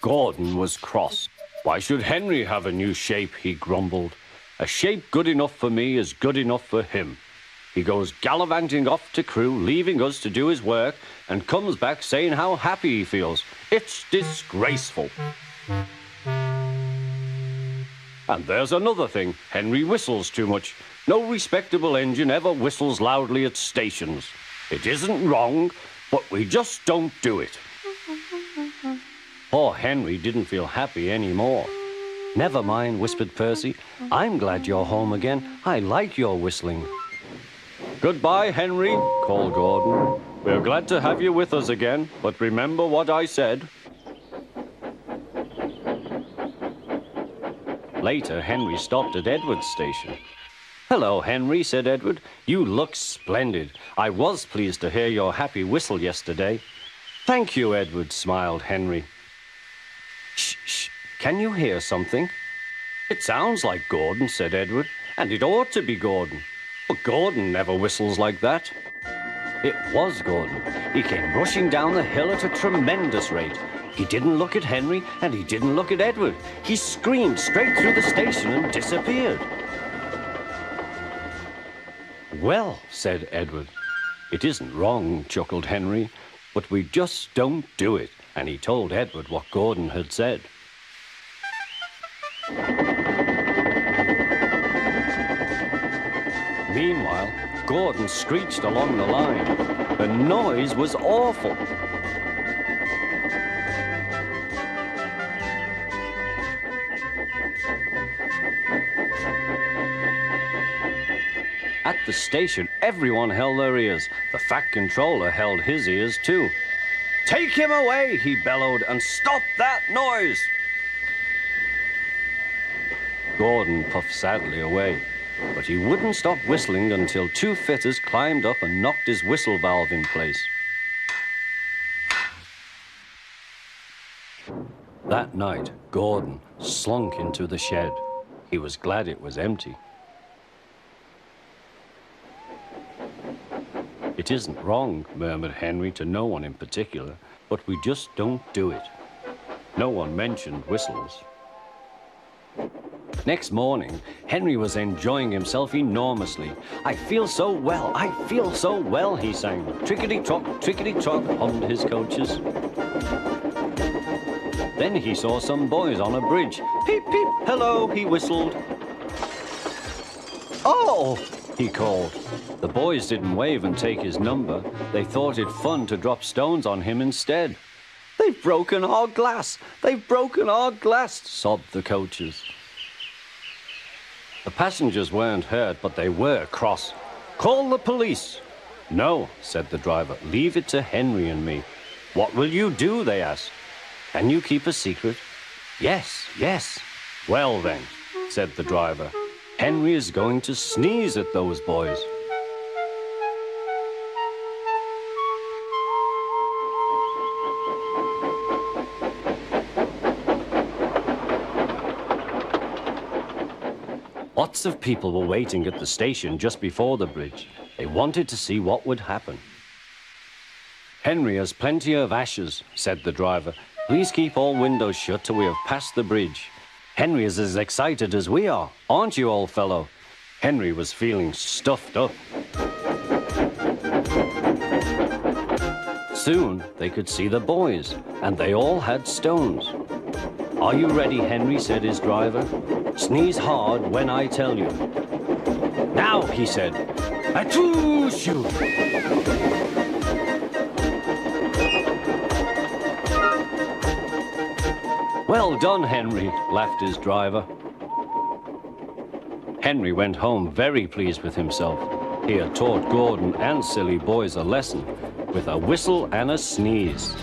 Gordon was cross. Why should Henry have a new shape, he grumbled. A shape good enough for me is good enough for him. He goes gallivanting off to Crewe, leaving us to do his work, and comes back saying how happy he feels. It's disgraceful. And there's another thing. Henry whistles too much. No respectable engine ever whistles loudly at stations. It isn't wrong, but we just don't do it. Poor Henry didn't feel happy anymore. Never mind, whispered Percy. I'm glad you're home again. I like your whistling. Goodbye, Henry, called Gordon. We're glad to have you with us again, but remember what I said. Later, Henry stopped at Edward's station. Hello, Henry, said Edward. You look splendid. I was pleased to hear your happy whistle yesterday. Thank you, Edward, smiled Henry. Shh, shh. Can you hear something? It sounds like Gordon, said Edward, and it ought to be Gordon. But Gordon never whistles like that. It was Gordon. He came rushing down the hill at a tremendous rate. He didn't look at Henry, and he didn't look at Edward. He screamed straight through the station and disappeared. Well, said Edward. It isn't wrong, chuckled Henry, but we just don't do it. And he told Edward what Gordon had said. Meanwhile, Gordon screeched along the line. The noise was awful. At the station, everyone held their ears. The Fat Controller held his ears too. Take him away, he bellowed, and stop that noise! Gordon puffed sadly away, but he wouldn't stop whistling until two fitters climbed up and knocked his whistle valve in place. That night, Gordon slunk into the shed. He was glad it was empty. It isn't wrong, murmured Henry to no one in particular, but we just don't do it. No one mentioned whistles. Next morning, Henry was enjoying himself enormously. I feel so well, he sang. Trickety-trock, hummed his coaches. Then he saw some boys on a bridge. Peep, peep, hello, he whistled. Oh, he called. The boys didn't wave and take his number. They thought it fun to drop stones on him instead. They've broken our glass, sobbed the coaches. The passengers weren't hurt, but they were cross. Call the police. No, said the driver, leave it to Henry and me. What will you do, they asked. Can you keep a secret? Yes. Well then, said the driver, Henry is going to sneeze at those boys. Lots of people were waiting at the station just before the bridge. They wanted to see what would happen. Henry has plenty of ashes, said the driver. Please keep all windows shut till we have passed the bridge. Henry is as excited as we are, aren't you, old fellow? Henry was feeling stuffed up. Soon they could see the boys, and they all had stones. Are you ready, Henry, said his driver. Sneeze hard when I tell you. Now, he said. Achoo-shoo! Well done, Henry, laughed his driver. Henry went home very pleased with himself. He had taught Gordon and silly boys a lesson with a whistle and a sneeze.